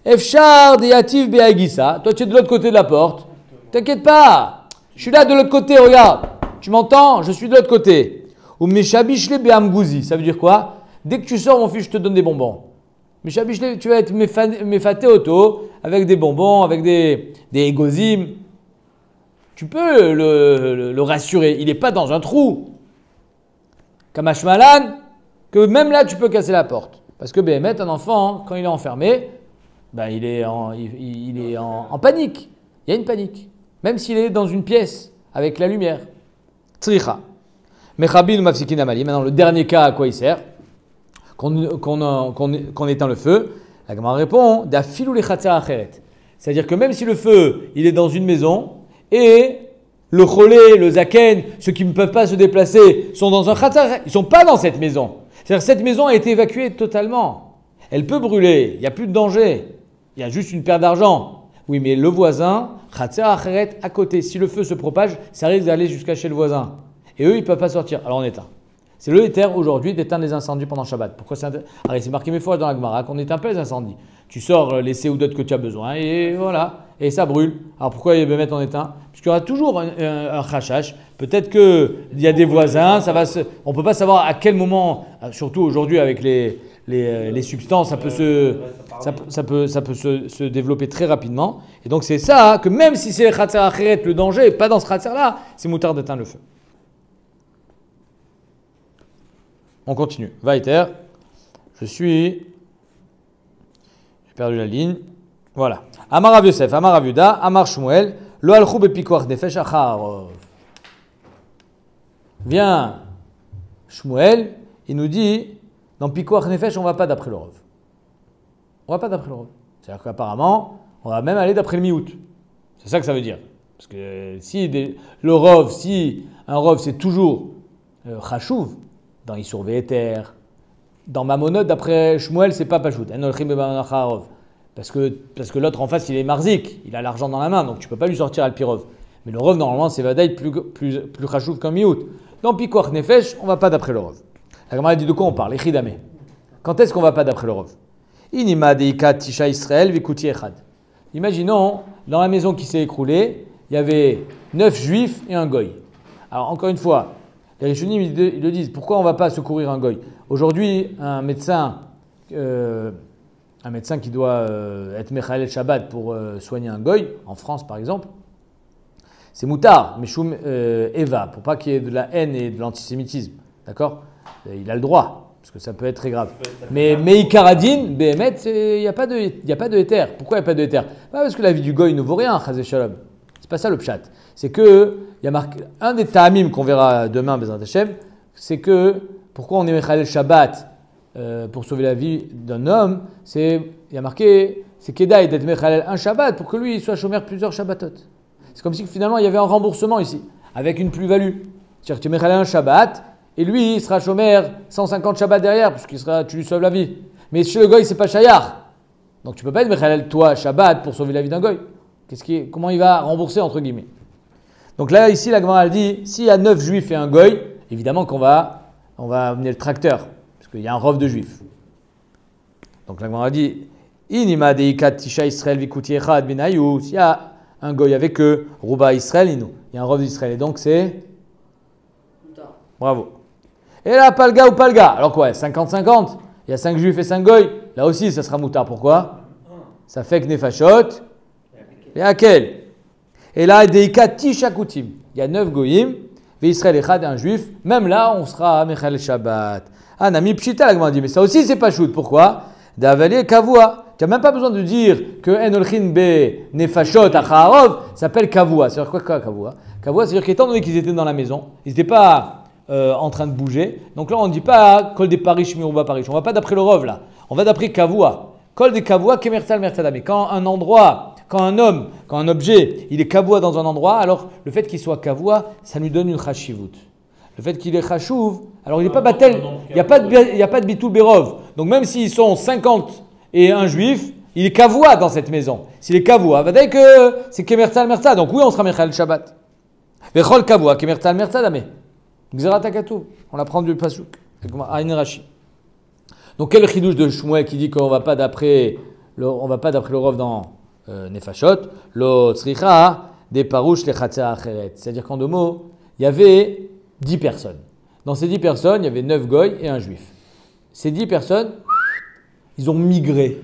Efchar, diativ, beagissa. Toi, tu es de l'autre côté de la porte. T'inquiète pas. Je suis là de l'autre côté, regarde. Tu m'entends? Je suis de l'autre côté. Ou meshabishle beamgouzi. Ça veut dire quoi? Dès que tu sors, mon fils, je te donne des bonbons. Meshabishle, tu vas être mefaté auto avec des bonbons, avec des égozim. Tu peux le rassurer. Il n'est pas dans un trou. Kamashmalan, que même là, tu peux casser la porte. Parce que Béhémet, un enfant, quand il est enfermé, ben, il est en panique. Il y a une panique. Même s'il est dans une pièce avec la lumière. Tzricha. Mechabin mafsikin amali. Maintenant, le dernier cas, à quoi il sert? Qu'on éteint le feu. La Gemara répond d'afilou les chatzer acheret. C'est-à-dire que même si le feu, il est dans une maison et le cholé, le zaken, ceux qui ne peuvent pas se déplacer, sont dans un chatzer, ils ne sont pas dans cette maison. C'est-à-dire que cette maison a été évacuée totalement. Elle peut brûler, il n'y a plus de danger. Il y a juste une perte d'argent. Oui, mais le voisin, chatzer acheret, à côté, si le feu se propage, ça risque d'aller jusqu'à chez le voisin. Et eux, ils ne peuvent pas sortir. Alors on éteint. C'est le éther aujourd'hui d'éteindre les incendies pendant Shabbat. Pourquoi c'est marqué mes fois dans la Gemara qu'on n'éteint pas les incendies. Tu sors les séoudotes que tu as besoin et voilà. Et ça brûle. Alors pourquoi il veut mettre en éteint? Parce qu'il y aura toujours un khashash. Peut-être qu'il y a des voisins. On ne peut pas savoir à quel moment, surtout aujourd'hui avec les substances, ça peut se développer très rapidement. Et donc c'est ça que même si c'est le khatser acheret, le danger, pas dans ce khatser là, c'est moutard d'éteindre le feu. On continue. Vaiter. J'ai perdu la ligne. Voilà. Amar Rav Yosef, Amar Rav Yuda, Amar Shmuel, Lo alchou bepikoach nefesh acharov. Viens, Shmuel, il nous dit, dans pikoach nefesh, on ne va pas d'après le Rov. On ne va pas d'après le Rov. C'est-à-dire qu'apparemment, on va même aller d'après le mi-août. C'est ça que ça veut dire. Parce que si un Rov c'est toujours chachouv, dans Isur Ve'eter, dans Mamonot, d'après Shmuel, c'est pas Pachout. Parce que l'autre en face, il est marzik, il a l'argent dans la main, donc tu peux pas lui sortir Al-Pirov. Mais le Rov, normalement, c'est Vadaï plus Chachouv qu'un Miout. Dans Pikoach Nefesh, on va pas d'après le Rov. La Gemara dit de quoi on parle? Echidame. Quand est-ce qu'on va pas d'après le Rov? Inima deikat tisha Israël vikuti echad. Imaginons, dans la maison qui s'est écroulée, il y avait 9 juifs et un goy. Alors, encore une fois, les Rishonim, ils le disent, pourquoi on ne va pas secourir un goy? Aujourd'hui, un médecin qui doit être Mechael Shabbat pour soigner un goy, en France par exemple, c'est moutard, Meshum Eva, pour pas qu'il y ait de la haine et de l'antisémitisme. D'accord? Il a le droit. parce que ça peut être très grave. Mais Meikaradin, Behemet, il n'y a pas de éther. Pourquoi il n'y a pas de éther? Parce que la vie du goy ne vaut rien, Chazé Shalom. C'est pas ça le pshat. C'est que, il y a marqué, un des ta'amim qu'on verra demain, Bezrat Hashem, c'est que, pourquoi on est Mechalel Shabbat pour sauver la vie d'un homme, il y a marqué, c'est Kedaï d'être Mechalel un Shabbat pour que lui il soit chômeur plusieurs Shabbatot. C'est comme si finalement il y avait un remboursement ici, avec une plus-value. C'est-à-dire que tu es Mechalel un Shabbat, et lui il sera chômeur 150 Shabbat derrière, parce que tu lui sauves la vie. Mais chez le goy, c'est pas Shayar. Donc tu peux pas être Mechalel toi Shabbat pour sauver la vie d'un goy. Comment il va rembourser entre guillemets? Donc là, ici, la Gemara dit, s'il y a 9 juifs et un goy, évidemment qu'on va amener le tracteur, parce qu'il y a un rov de juifs. Donc la Gemara dit, Inima deikat tisha Israël vikuti echad benayu, s'il y a un goy avec eux, Ruba Israël inu, il y a un rov d'Israël, et donc c'est bravo. Et là, palga ou palga, alors quoi, 50-50, il y a 5 juifs et 5 goy, là aussi ça sera moutard, pourquoi? Ça fait que nefashot, et akel. Et là, deikat tisha kutim, il y a 9 goyim, et Israël echad, un juif, même là on sera Mechal Shabbat. Ah, Nami Pshita, la Gemara dit, mais ça aussi c'est pas shoot, pourquoi? D'avaler kavua. Tu n'as même pas besoin de dire que Enolchin be nefashot acharov s'appelle kavua. C'est-à-dire quoi kavua? Kavua, c'est-à-dire qu'étant donné qu'ils étaient dans la maison, ils n'étaient pas en train de bouger. Donc là, on ne dit pas kol des parish miruba parish. On ne va pas d'après le rov là. On va d'après kavua. Kol des kavua kemertal mertadam. Quand un endroit, quand un objet, il est kavua dans un endroit, alors le fait qu'il soit kavua, ça lui donne une chashivut. Le fait qu'il est chashouv, alors il n'est pas batel, il n'y a pas de bitul berov. Donc même s'ils sont 50 et un juif, il est kavua dans cette maison. S'il est kavua, va dire que c'est kemertal merta. Donc oui, on sera mechal Shabbat. Vechol kavua kemertal merta dame. Gzerat hakatuv. On l'apprend du pasuk. Aïn Rashi. Donc quel chidouche de Shmuel qui dit qu'on va pas d'après le rov dans nefashot, lo tzricha des parouches les chatzah acheret. C'est-à-dire qu'en 2 mots, il y avait 10 personnes. Dans ces 10 personnes, il y avait 9 goy et un juif. Ces 10 personnes, ils ont migré.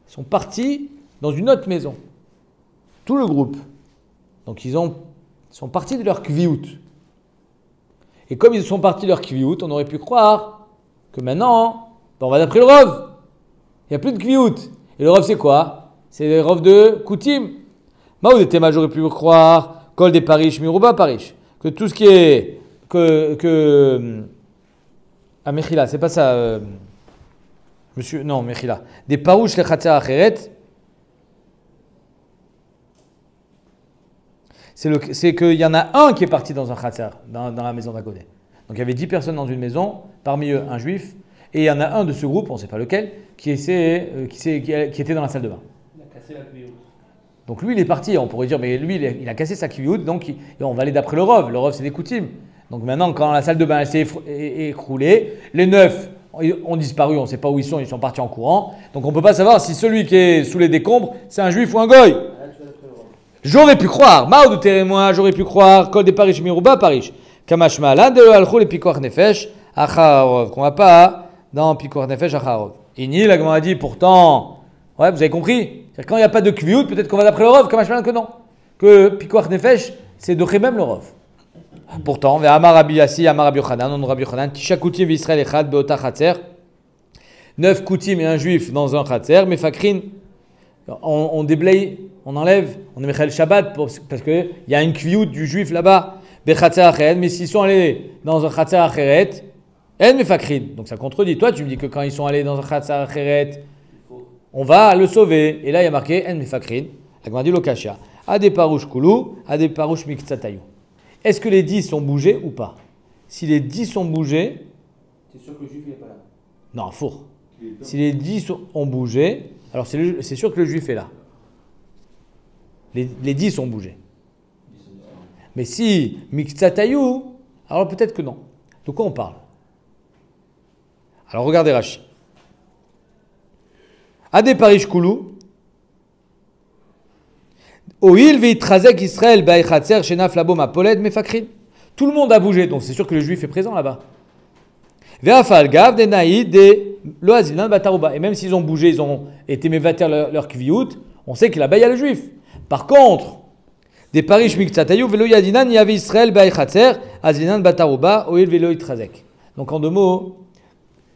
Ils sont partis dans une autre maison. Tout le groupe. Donc ils sont partis de leur kviout. Et comme ils sont partis de leur kviout, on aurait pu croire que maintenant, on va d'après le rov. Il n'y a plus de kviout. Et le rov c'est quoi? C'est le rov de koutim. Maoud était j'aurais pu croire, kol des parish, miruba parish. Que tout ce qui est ah, Mechila, c'est pas ça. Monsieur, non, Mechila. Des parouches les chatzah acheret. C'est qu'il y en a un qui est parti dans un chatzah, dans la maison d'à côté. Donc il y avait 10 personnes dans une maison, parmi eux un juif, et il y en a un de ce groupe, on ne sait pas lequel, qui était dans la salle de bain. Il a cassé la kviout. Donc lui, il est parti. On pourrait dire, mais lui, il a cassé sa kviout, donc on va aller d'après le rov. Le rov, c'est des coutumes. Donc maintenant, quand la salle de bain s'est écroulée, les 9 ont disparu, on ne sait pas où ils sont partis en courant. Donc on ne peut pas savoir si celui qui est sous les décombres, c'est un juif ou un goy. J'aurais pu croire, Mao de témoin, j'aurais pu croire, Kol de Parish Miruba Parish, Kamashma, l'un de Alchou les Pikoach Nefesh, Acharov, qu'on va pas dans Pikoach Nefesh, Acharov. Inni, la Gemara dit pourtant, ouais, vous avez compris, c'est-à-dire quand il n'y a pas de kviout, peut-être qu'on va d'après le rov, Kamashma, que non. Que Pikoach Nefesh, c'est de même le rov. Pourtant, Amar Rabbi Yassi, Amar Rabbi Yochanan, on Rabbi Yochanan, Tisha Koutim V'Israël Echad Beota Chatzer, 9 Koutim et un juif dans un Chatzer, mais Fakrin, on déblaye, on enlève, on est Mechal Shabbat parce qu'il y a une kviout du juif là-bas, Bechatzer Acheret, mais s'ils sont allés dans un Chatzer Acheret, En Mefakrin, donc ça contredit. Toi, tu me dis que quand ils sont allés dans un Chatzer Acheret, on va le sauver. Et là, il y a marqué En Mefakrin, la Gemara dit Lokasha, Ade Parouche Koulou, Ade Parouche Miktsatayou. Est-ce que les 10 sont bougés ou pas? Si les 10 sont bougés... C'est sûr que le juif n'est pas là. Non, four. Si les 10 ont bougé, alors c'est sûr que le juif est là. Les 10 ont bougé. Mais si Miktsatayou, alors peut-être que non. De quoi on parle? Alors regardez Rashi. Ade Parish Koulou. Oil veitrazek Israël ba'echatzer shenaf labom apoled mefakrin. Tout le monde a bougé, donc c'est sûr que le juif est présent là-bas. Ve'afal gav de naïd de loazilin batarouba. Et même s'ils ont bougé, ils ont été mevater leur kviout, on sait que là-bas il y a le juif. Par contre, des parish miktsatayou velo yadinan yavi Israël ba'echatzer azlinan batarouba oil velo itrazek. Donc en 2 mots,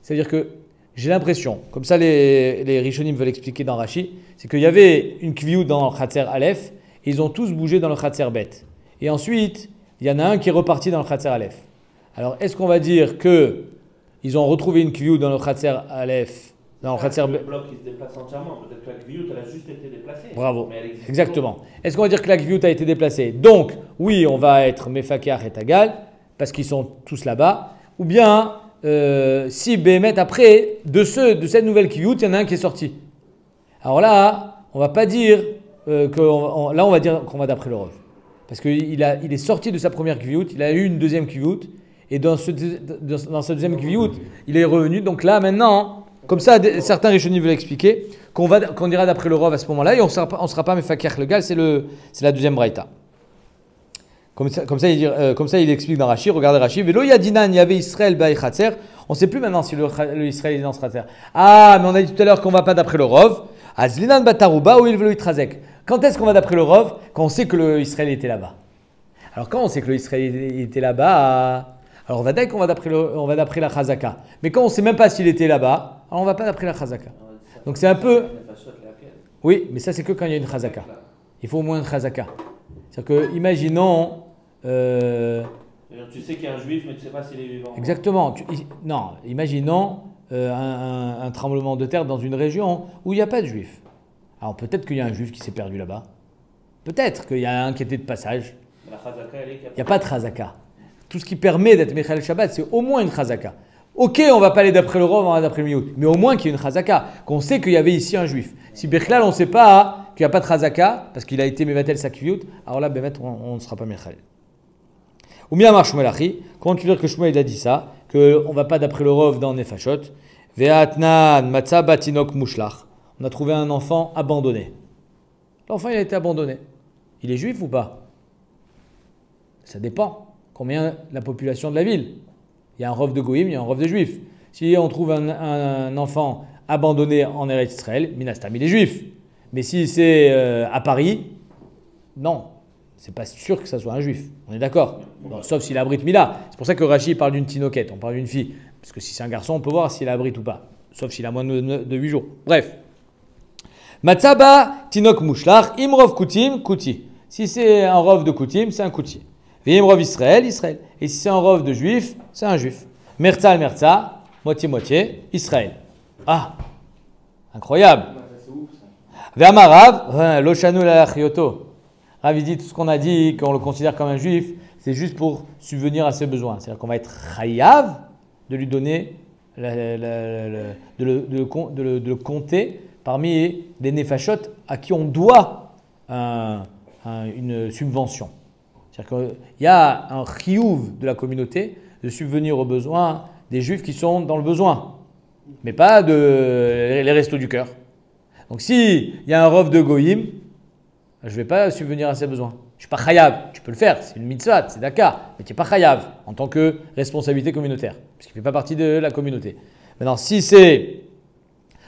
C'est-à-dire que j'ai l'impression, comme ça les Rishonim veulent expliquer dans Rashi, c'est qu'il y avait une kviyut dans le Khatser Aleph, et ils ont tous bougé dans le Khatser Bet. Et ensuite, il y en a un qui est reparti dans le Khatser Aleph. Alors, est-ce qu'on va dire qu'ils ont retrouvé une kviyut dans le Khatser Aleph, dans le Khatser Bet? Le bloc qui se déplace entièrement, peut-être que la kviyut, elle a juste été déplacée. Bravo, Mais elle existe exactement. Est-ce qu'on va dire que la kviyut a été déplacée? Donc, oui, on va être Mefakiach et Tagal, parce qu'ils sont tous là-bas. Ou bien, si Bémet, après, de cette nouvelle kviyut, il y en a un qui est sorti. Alors là, on ne va pas dire là, on va dire qu'on va d'après le Rov. Parce qu'il est sorti de sa première kviyut, il a eu une deuxième kviyut, et dans cette deuxième kviyut, il est revenu. Donc là, maintenant, comme ça, certains Rishonim veulent expliquer qu'on dira d'après le Rov à ce moment-là, et on ne sera pas Mefakiach le Gal, c'est la deuxième braïta. Comme ça, il explique dans Rashi, regardez Rashi, Velo Yadinan, il y avait Israël Baï Khatser. On ne sait plus maintenant si le Israël est dans ce Khatser. Ah, mais on a dit tout à l'heure qu'on ne va pas d'après le Rov. Azlinan Batarouba ou il veut Itrazek. Quand est-ce qu'on va d'après le Rov? Quand on sait que le Israël était là-bas. Alors quand on sait que le Israël était là-bas, alors on va dire qu'on va d'après la Chazaka. Mais quand on ne sait même pas s'il était là-bas, alors on ne va pas d'après la Chazaka. Donc c'est un peu... Oui, mais ça c'est que quand il y a une Chazaka. Il faut au moins une Chazaka. C'est-à-dire que, imaginons... Tu sais qu'il y a un juif, mais tu ne sais pas s'il est vivant. Exactement. Non, imaginons un tremblement de terre dans une région où il n'y a pas de juifs. Alors peut-être qu'il y a un juif qui s'est perdu là-bas. Peut-être qu'il y a un qui était de passage. La chazaka, elle est Il n'y a pas de chazaka. Tout ce qui permet d'être Mechal Shabbat, c'est au moins une chazaka. Ok, on ne va pas aller d'après le Rov, on va d'après le Miout, mais au moins qu'il y ait une chazaka, qu'on sait qu'il y avait ici un juif. Si Bechlal, on ne sait pas qu'il n'y a pas de chazaka, parce qu'il a été Mevatel Sakviyut, alors là, Bémet, on ne sera pas Mechal. Ou bien Amar Shmuel Achi, comment tu veux dire que Shmuel a dit ça, qu'on ne va pas d'après le Rov dans Nefashot? Ve'atnan matzah batinok mushlach. On a trouvé un enfant abandonné. L'enfant, il a été abandonné. Il est juif ou pas? Ça dépend. Combien la population de la ville? Il y a un rov de goïm, il y a un rov de juifs. Si on trouve un enfant abandonné en Eretz Israël, Minastam, il est juif. Mais si c'est à Paris, non. C'est pas sûr que ça soit un juif. On est d'accord? Sauf s'il abrite Mila. C'est pour ça que Rashi parle d'une tinoquette, on parle d'une fille. Parce que si c'est un garçon, on peut voir s'il abrite ou pas. Sauf s'il a moins de 8 jours. Bref. Matzaba, tinok mushlach, imrov kutim, kuti. Si c'est un rov de kutim, c'est un kuti. Imrov Israël, Israël. Et si c'est un rov de juif, c'est un juif. Merza, merza, moitié-moitié, Israël. Ah, incroyable. Ve'amarav, loshanu lalachioto. Rav, il dit tout ce qu'on a dit, qu'on le considère comme un juif, c'est juste pour subvenir à ses besoins. C'est-à-dire qu'on va être chayav de lui donner, de le compter parmi les nefashot à qui on doit une subvention. C'est-à-dire qu'il y a un chiyuv de la communauté de subvenir aux besoins des juifs qui sont dans le besoin, mais pas les restos du cœur. Donc s'il y a un rov de goïm, je ne vais pas subvenir à ses besoins. Je ne suis pas chayav, tu peux le faire, c'est une mitzvah, c'est daka, mais tu n'es pas chayav en tant que responsabilité communautaire, parce qu'il ne fait pas partie de la communauté. Maintenant, si c'est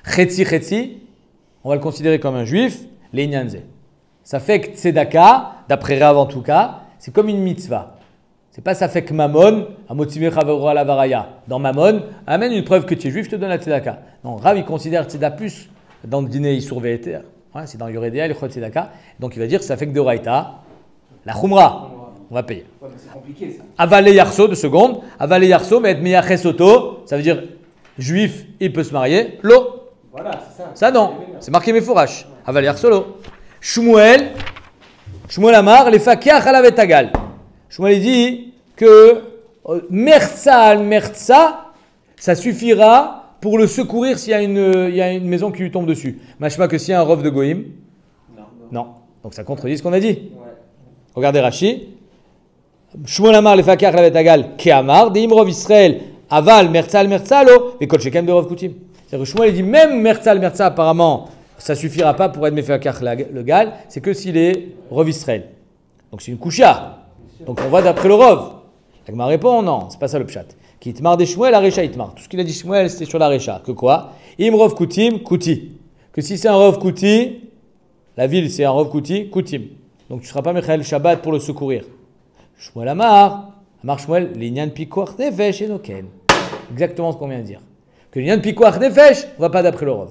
chetzi, on va le considérer comme un juif, l'einyanze. Ça fait que tzedaka, d'après Rav en tout cas, c'est comme une mitzvah. C'est pas ça fait que Mammon, à motiver Chavero à la varaya. Dans Mammon, amène une preuve que tu es juif, je te donne la tzedaka. Non, Rav il considère tzedaka plus dans le dîner Issour Ve'eter. Ouais, c'est dans Yoredea, le Chot Tzedaka. Donc il va dire ça fait que de Raïta, la Khumra, on va payer. Ouais, mais c'est compliqué ça. Avalé Yarso, 2 secondes. Avalé Yarso, mais être Meyaches Oto, ça veut dire juif, il peut se marier. Lo. Voilà, c'est ça. Ça non, c'est marqué Mefourash. Avalé Yarso, lo. Shmuel Amar, les Fakiach alavet tagal. Shmuel dit que Merza, ça suffira pour le secourir s'il y a une maison qui lui tombe dessus. Machma que s'il y a un rov de goïm. Non. Donc ça contredit ce qu'on a dit. Ouais. Regardez Rashi. Shmuel Amar le fakar la betagal keamar de imrov Israël aval merzal merzalo et kol shekem de rov kutim. C'est-à-dire que Shmuel dit même merzal merza apparemment ça suffira pas pour être mefakar le gal. C'est que s'il est rov Israël. Donc c'est une kusha. Donc on va d'après le rov. L'agma répond non, c'est pas ça le pshat. Qui itmar des Shmuel, la Recha itmar. Tout ce qu'il a dit Shmuel, c'était sur la Recha. Que quoi? Imrov kutim, kuti. Que si c'est un rov kuti, la ville c'est un rov kuti, kutim. Donc tu ne seras pas Mechael Shabbat pour le secourir. Shmuel Amar Shmuel, l'inyan pikoach nefesh enoken. Exactement ce qu'on vient de dire. Que l'union de Pikuach Nefesh, on ne va pas d'après le Rov.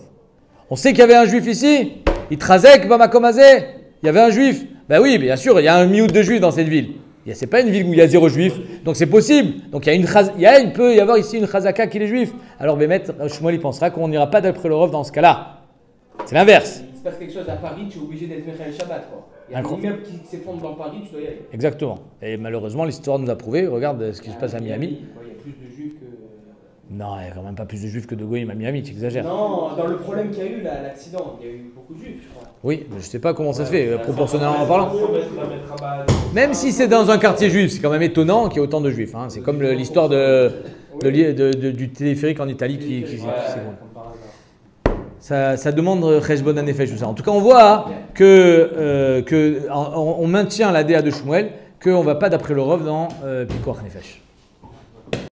On sait qu'il y avait un juif ici, Itrazek, Bamakomazé, il y avait un juif. Ben oui, bien sûr, il y a un miout de juifs dans cette ville. C'est pas une ville où il y a 0 juif, donc c'est possible. Donc il peut y avoir ici une chazaka qui est juif. Alors Bémet, Shmuel il pensera qu'on n'ira pas d'après le Rov dans ce cas-là. C'est l'inverse. Il se passe quelque chose à Paris, tu es obligé d'être Michael Shabbat, quoi. Il y a un immeuble qui s'effondre dans Paris, tu dois y aller. Exactement. Et malheureusement, l'histoire nous a prouvé, regarde ce qui se passe à Miami. Il y a plus de juifs que... Non, il n'y a quand même pas plus de juifs que de goïms à Miami, tu exagères. Non, dans le problème qu'il y a eu, là, l'accident, il y a eu beaucoup de juifs, je crois. Oui, mais je ne sais pas comment ça se fait, proportionnellement parlant. Faut mettre Rabat. Même si c'est dans un quartier juif, c'est quand même étonnant qu'il y ait autant de juifs. Hein. C'est comme l'histoire du téléphérique en Italie qui ça demande Cheshbon Nefesh tout ça. En tout cas, on voit on maintient la DA de Shmuel, qu'on ne va pas d'après le Rov dans Pikuach Nefesh.